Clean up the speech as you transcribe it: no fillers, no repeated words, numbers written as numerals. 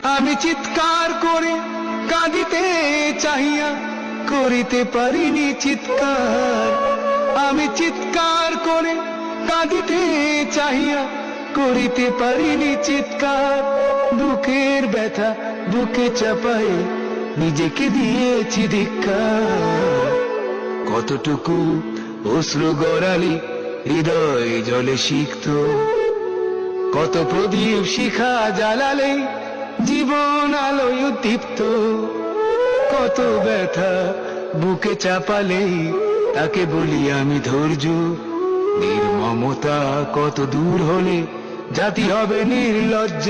আমি চিৎকার করে কাঁদিতে চাহিয়া করিতে পারিনি চিৎকার। আমি চিৎকার করে কাঁদিতে চাহিয়া করিতে পারিনি চিৎকার। বুকের ব্যথা বুকে চাপায়ে নিজেকে দিয়েছি ধিক্কার। কতটুকু অশ্রু গড়ালি হৃদয় জলে সিক্ত, কত প্রদীপ শিখা জ্বালালে জীবন আলোয় উদ্দীপ্ত। কত ব্যথা বুকে চাপালে তাকে বলি আমি ধৈর্য। নির্মমতা কত দূর হলে জাতি হবে নির্লজ্জ।